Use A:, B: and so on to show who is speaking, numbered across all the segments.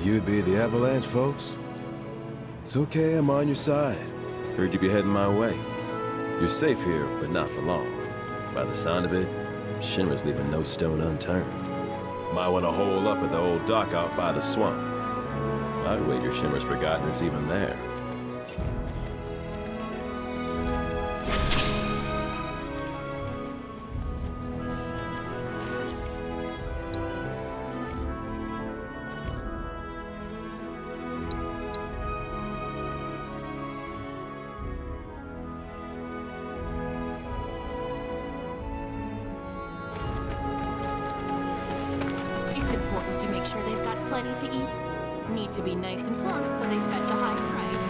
A: You'd be the Avalanche, folks? It's okay, I'm on your side. Heard you be heading my way. You're safe here, but not for long. By the sound of it, Shinra's leaving no stone unturned. Might want to hole up at the old dock out by the swamp. I'd wager Shinra's forgotten it's even there.
B: It's important to make sure they've got plenty to eat. Need to be nice and plump so they fetch a high price.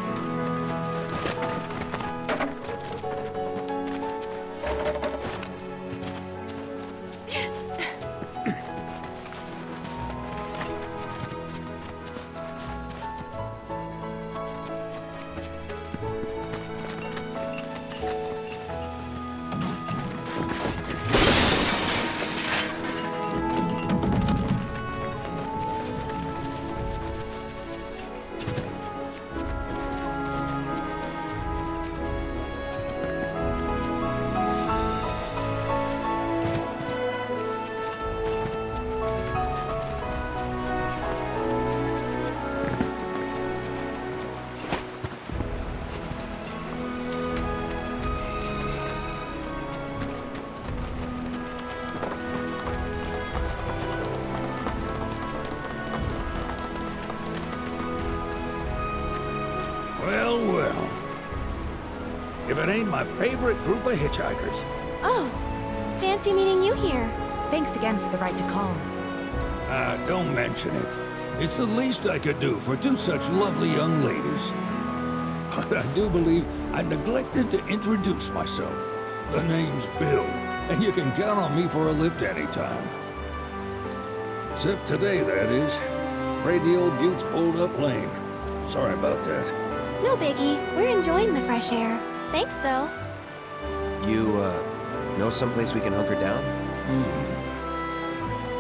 C: Well, well. If it ain't my favorite group of hitchhikers.
D: Oh, fancy meeting you here.
E: Thanks again for the right to call.
C: Don't mention it. It's the least I could do for two such lovely young ladies. But I do believe I neglected to introduce myself. The name's Bill, and you can count on me for a lift anytime. Except today, that is. Afraid the old bute's pulled up lame. Sorry about that.
D: No biggie. We're enjoying the fresh air. Thanks, though.
F: You, know someplace we can hunker down?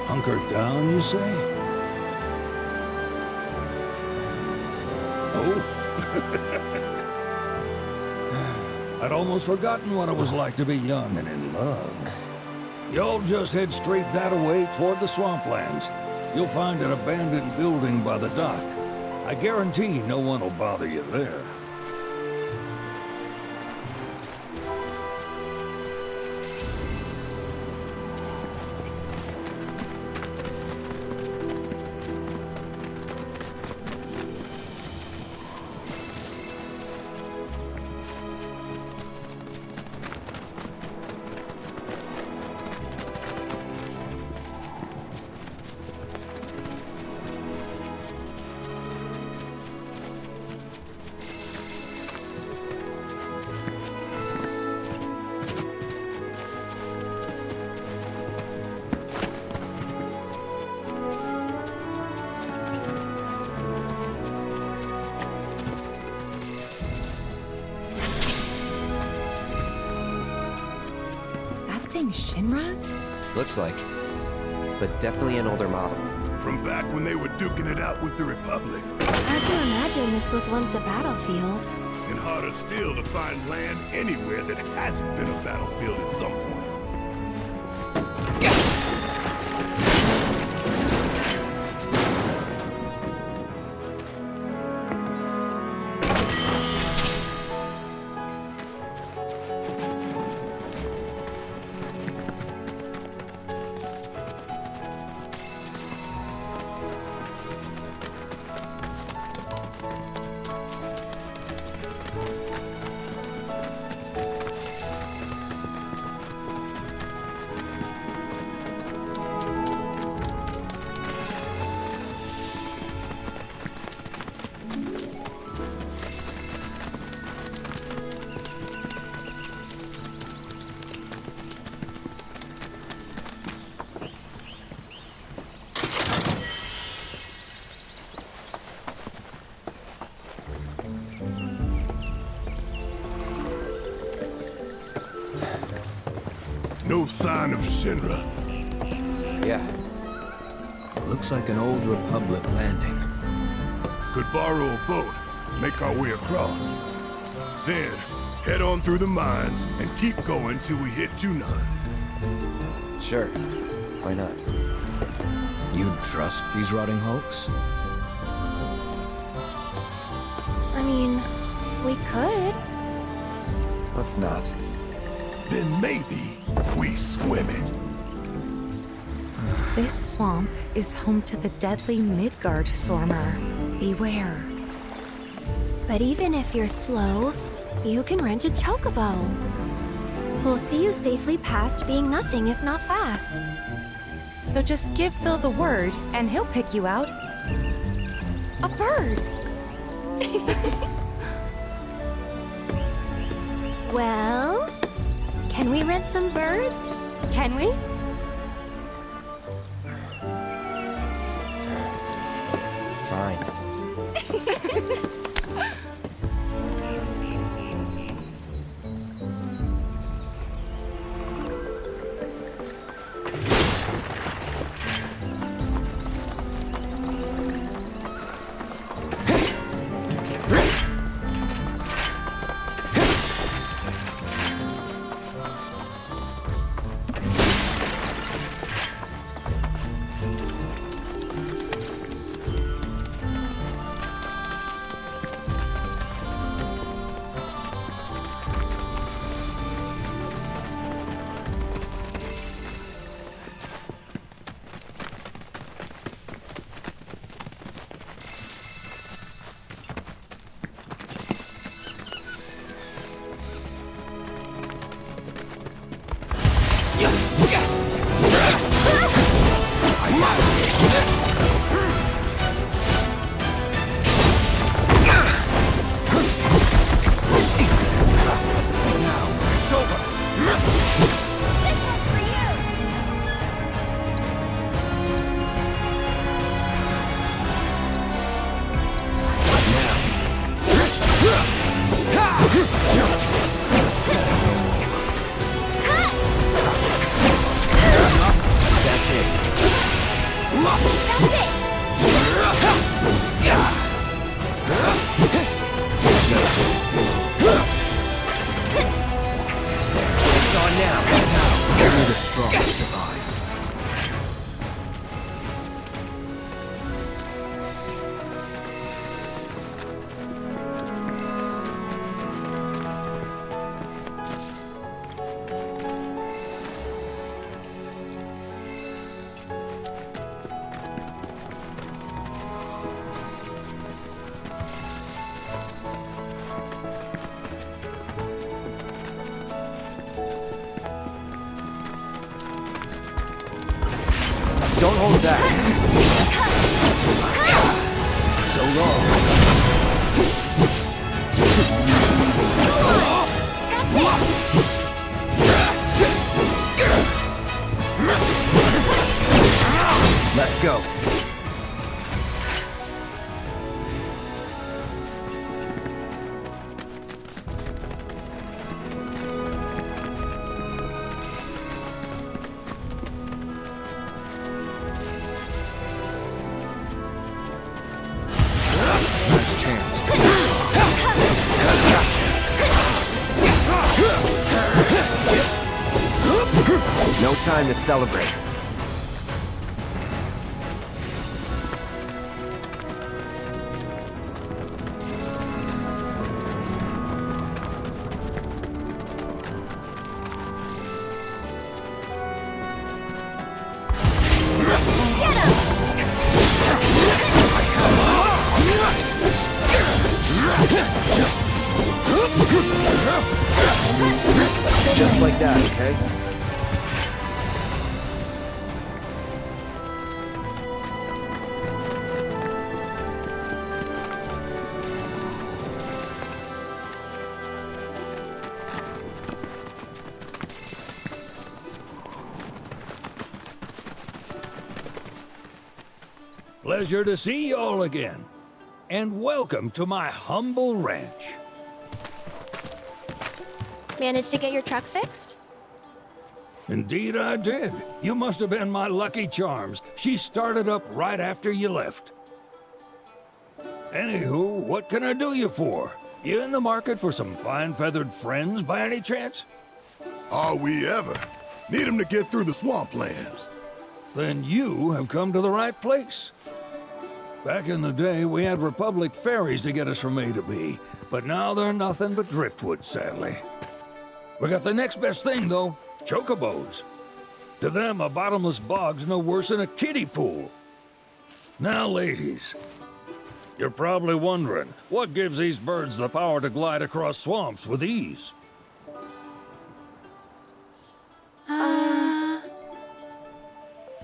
C: Hunker down, you say? Oh? I'd almost forgotten what it was like to be young and in love. Y'all just head straight that away toward the swamplands. You'll find an abandoned building by the dock. I guarantee no one will bother you there.
E: Shinra's?
F: Looks like. But definitely an older model.
G: From back when they were duking it out with the Republic.
D: Hard to imagine this was once a battlefield.
G: And harder still to find land anywhere that hasn't been a battlefield at some point. No sign of Shinra.
F: Yeah.
H: Looks like an old Republic landing.
G: could borrow a boat, make our way across. Then, head on through the mines and keep going till we hit Junon.
F: Sure. Why not?
H: You'd trust these rotting hulks?
D: I mean, we could.
F: Let's not.
G: Then maybe we swim it.
E: This swamp is home to the deadly Midgard Sormer. Beware.
D: But even if you're slow, you can rent a chocobo. We'll see you safely past being nothing if not fast.
E: So just give Phil the word, and he'll pick you out. A bird!
D: Well, can we rent some birds?
E: Can we?
F: Fine. Don't hold back. So long. Let's go. Last chance. No time to celebrate. Just like that, okay?
C: Pleasure to see y'all again. And welcome to my humble ranch.
D: Managed to get your truck fixed?
C: Indeed I did. You must have been my lucky charms. She started up right after you left. Anywho, what can I do you for? You in the market for some fine-feathered friends by any chance?
G: Are we ever? Need 'em to get through the swamplands.
C: Then you have come to the right place. Back in the day, we had Republic ferries to get us from A to B, but now they're nothing but driftwood, sadly. We got the next best thing, though, chocobos. To them, a bottomless bog's no worse than a kiddie pool. Now, ladies, you're probably wondering, what gives these birds the power to glide across swamps with ease?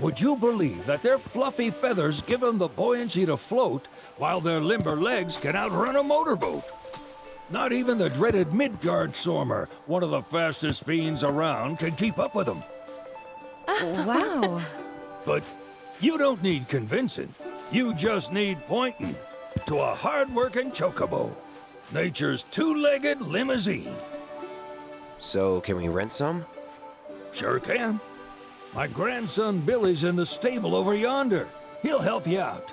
C: Would you believe that their fluffy feathers give them the buoyancy to float, while their limber legs can outrun a motorboat? Not even the dreaded Midgard Sormer, one of the fastest fiends around, can keep up with them.
E: Wow.
C: But you don't need convincing. You just need pointing to a hard-working chocobo. Nature's two-legged limousine.
F: So, can we rent some?
C: Sure can. My grandson Billy's in the stable over yonder. He'll help you out.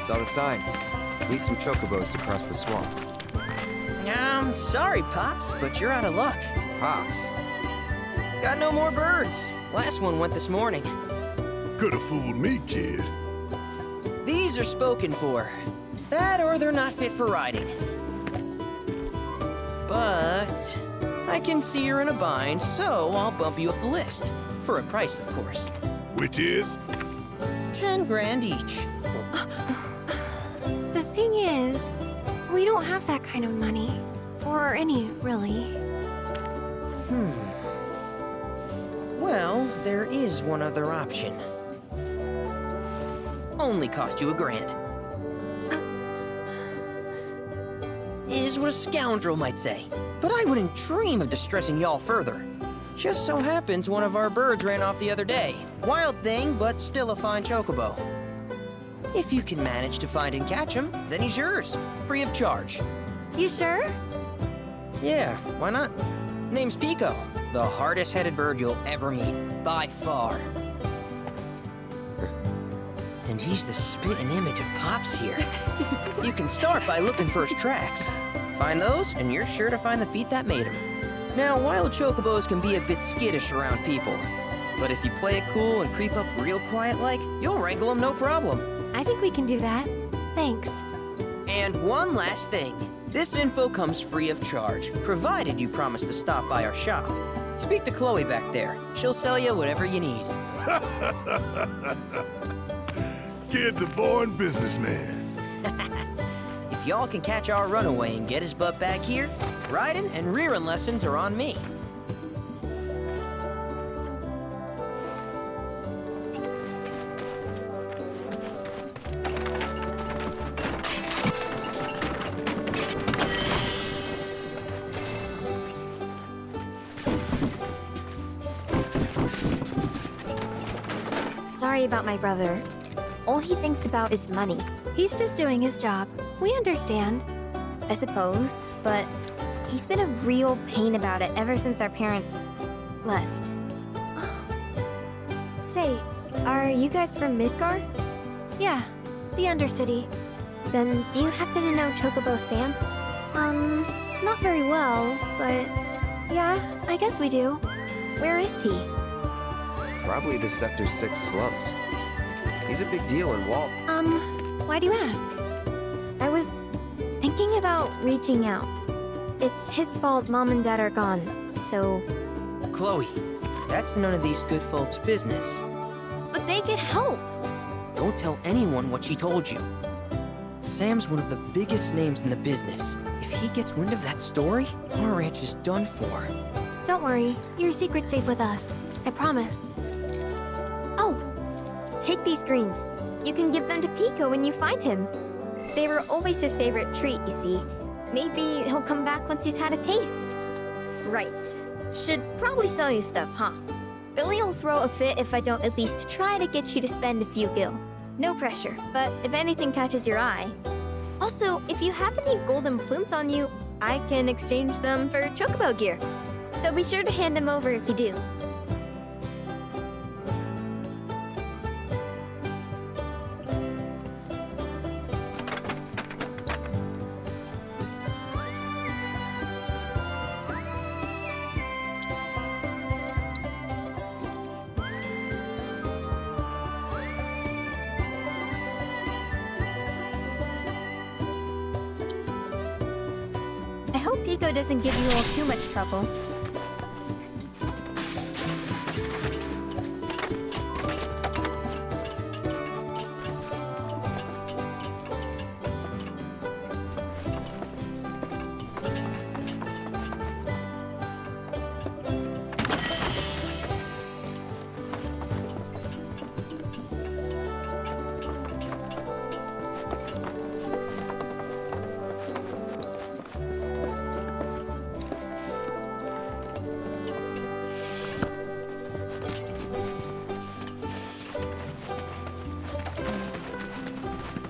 F: Saw the sign. Need some chocobos to cross the swamp.
I: Sorry, Pops, but you're out of luck.
F: Pops.
I: Got no more birds. Last one went this morning.
G: Could've fooled me, kid.
I: These are spoken for. That or they're not fit for riding. But I can see you're in a bind, so I'll bump you up the list. For a price, of course.
G: Which is?
I: 10 grand each.
D: The thing is, we don't have that kind of money. Or any, really.
I: Well, there is one other option. Only cost you $1,000. Is what a scoundrel might say. But I wouldn't dream of distressing y'all further. Just so happens one of our birds ran off the other day. Wild thing, but still a fine chocobo. If you can manage to find and catch him, then he's yours. Free of charge.
D: You sure?
I: Yeah, why not? Name's Pico. The hardest-headed bird you'll ever meet. By far. And he's the spitting image of Pops here. You can start by looking for his tracks. Find those, and you're sure to find the feet that made him. Now, wild chocobos can be a bit skittish around people. But if you play it cool and creep up real quiet-like, you'll wrangle them no problem.
D: I think we can do that. Thanks.
I: And one last thing. This info comes free of charge, provided you promise to stop by our shop. Speak to Chloe back there. She'll sell you whatever you need.
G: Kid's a born businessman.
I: If y'all can catch our runaway and get his butt back here, riding and rearing lessons are on me.
D: Sorry about my brother. All he thinks about is money. He's just doing his job. We understand. I suppose, but he's been a real pain about it ever since our parents left. Say, are you guys from Midgar? Yeah, the Undercity. Then do you happen to know Chocobo Sam? Not very well, but yeah, I guess we do. Where is he?
F: Probably the Sector 6 slums. He's a big deal in Walt.
D: Why do you ask? I was thinking about reaching out. It's his fault Mom and Dad are gone, so...
I: Chloe, that's none of these good folks' business.
D: But they could help.
I: Don't tell anyone what she told you. Sam's one of the biggest names in the business. If he gets wind of that story, our ranch is done for.
D: Don't worry, your secret's safe with us. I promise. Oh, take these greens. You can give them to Pico when you find him. They were always his favorite treat, you see. Maybe he'll come back once he's had a taste. Right. Should probably sell you stuff, huh? Billy'll throw a fit if I don't at least try to get you to spend a few gil. No pressure, but if anything catches your eye. Also, if you have any golden plumes on you, I can exchange them for chocobo gear. So be sure to hand them over if you do. I hope Pico doesn't give you all too much trouble.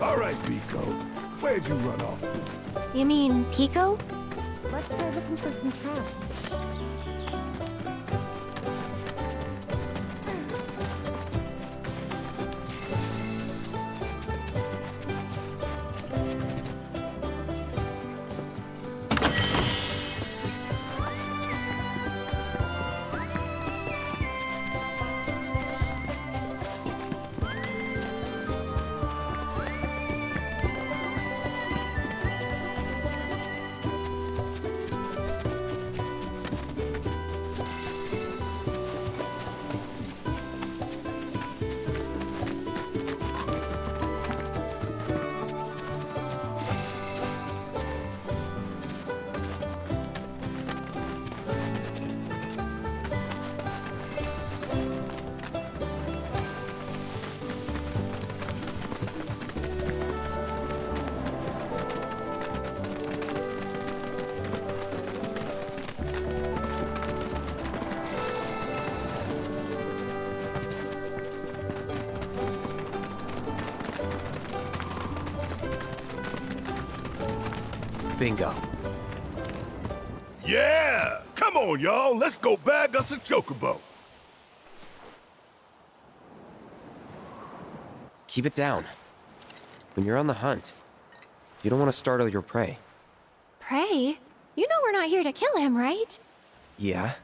G: All right, Pico. Where'd you run off to?
D: You mean Pico?
B: Let's go looking for some traps.
F: Bingo.
G: Yeah! Come on, y'all. Let's go bag us a chocobo.
F: Keep it down. When you're on the hunt, you don't want to startle your prey.
D: Pray? You know we're not here to kill him, right?
F: Yeah?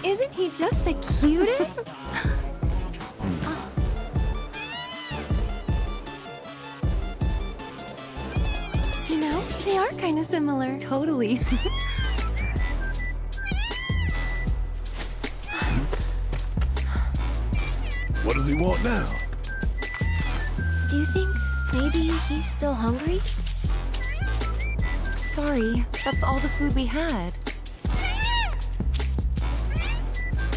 D: Isn't he just the cutest? You know, they are kind of similar.
E: Totally.
G: What does he want now?
D: Do you think maybe he's still hungry?
E: Sorry, that's all the food we had.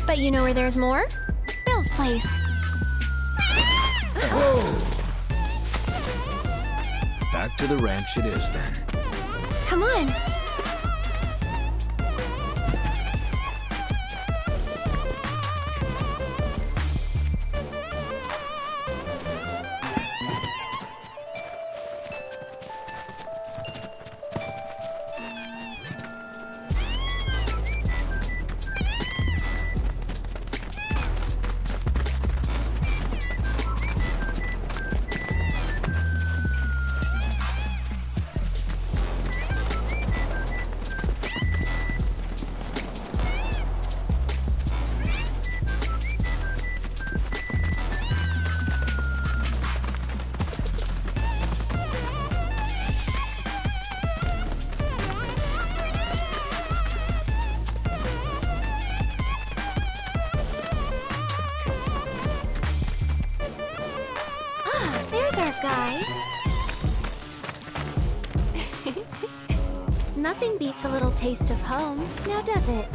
D: But you know where there's more? Bill's place.
H: Back to the ranch it is then.
D: Come on. There's our guy. Nothing beats a little taste of home, now does it?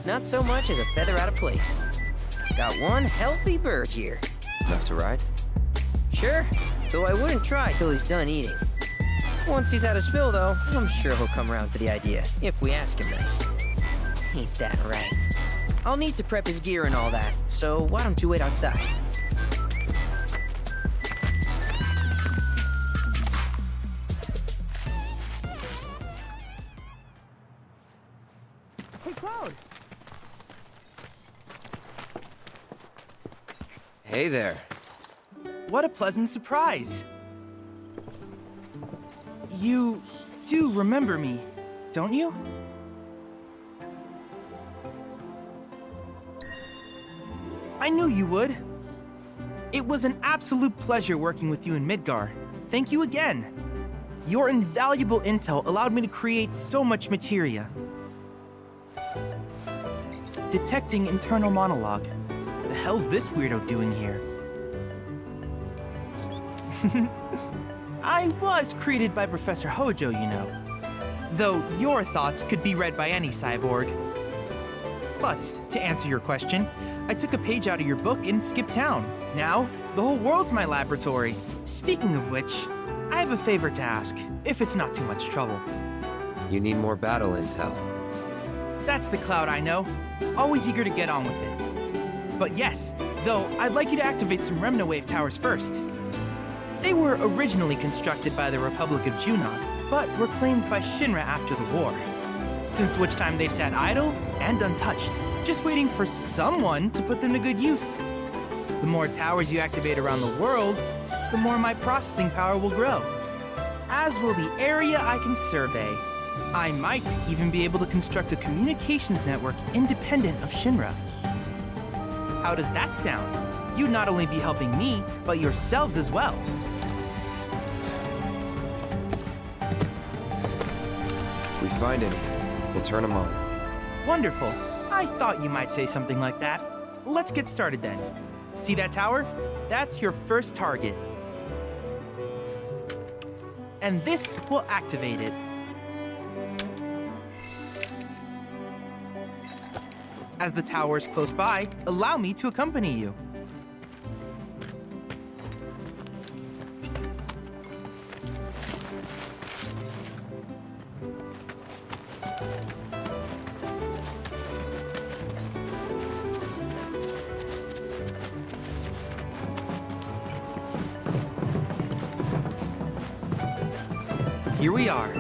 I: Not so much as a feather out of place. Got one healthy bird here.
F: Enough to ride?
I: Sure, though I wouldn't try till he's done eating. Once he's had his fill, though, I'm sure he'll come around to the idea, if we ask him nice. Ain't that right? I'll need to prep his gear and all that, so why don't you wait outside?
J: Cloud!
F: Hey there.
J: What a pleasant surprise! You do remember me, don't you? I knew you would. It was an absolute pleasure working with you in Midgar. Thank you again. Your invaluable intel allowed me to create so much materia. Detecting internal monologue. The hell's this weirdo doing here? I was created by Professor Hojo, you know. Though your thoughts could be read by any cyborg. But, to answer your question, I took a page out of your book and skipped town. Now, the whole world's my laboratory. Speaking of which, I have a favor to ask, if it's not too much trouble.
F: You need more battle intel.
J: That's the Cloud I know. Always eager to get on with it. But yes, though, I'd like you to activate some Remnawave towers first. They were originally constructed by the Republic of Junon, but were claimed by Shinra after the war. Since which time they've sat idle and untouched, just waiting for someone to put them to good use. The more towers you activate around the world, the more my processing power will grow. As will the area I can survey. I might even be able to construct a communications network independent of Shinra. How does that sound? You'd not only be helping me, but yourselves as well.
F: If we find any, we'll turn them on.
J: Wonderful. I thought you might say something like that. Let's get started then. See that tower? That's your first target. And this will activate it. As the tower is close by, allow me to accompany you. Here we are.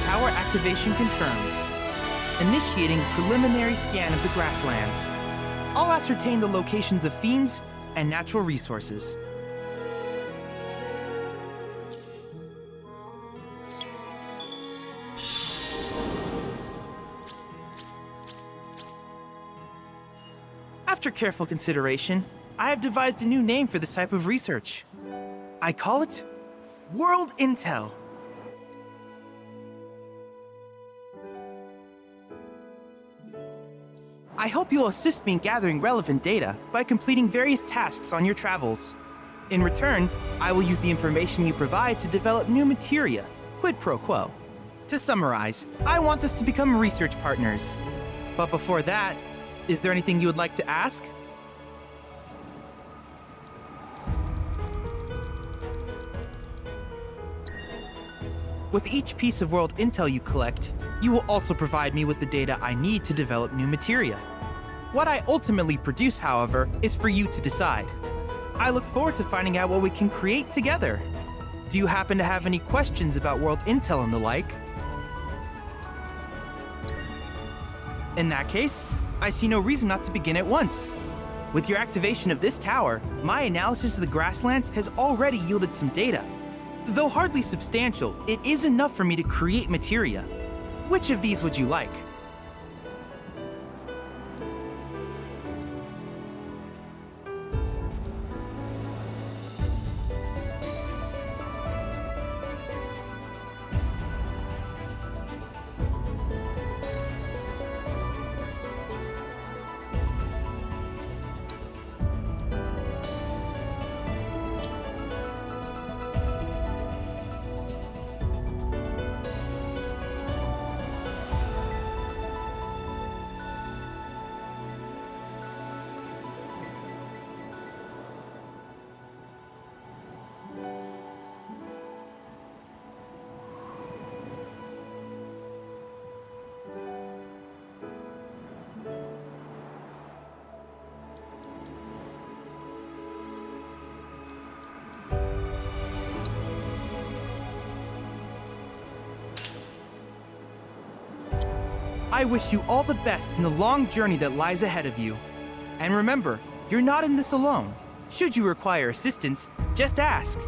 J: Tower activation confirmed. Initiating preliminary scan of the grasslands. I'll ascertain the locations of fiends and natural resources. After careful consideration, I have devised a new name for this type of research. I call it World Intel. I hope you'll assist me in gathering relevant data by completing various tasks on your travels. In return, I will use the information you provide to develop new materia, quid pro quo. To summarize, I want us to become research partners. But before that, is there anything you would like to ask? With each piece of world intel you collect, you will also provide me with the data I need to develop new materia. What I ultimately produce, however, is for you to decide. I look forward to finding out what we can create together. Do you happen to have any questions about world intel and the like? In that case, I see no reason not to begin at once. With your activation of this tower, my analysis of the grasslands has already yielded some data. Though hardly substantial, it is enough for me to create materia. Which of these would you like? I wish you all the best in the long journey that lies ahead of you. And remember, you're not in this alone. Should you require assistance, just ask.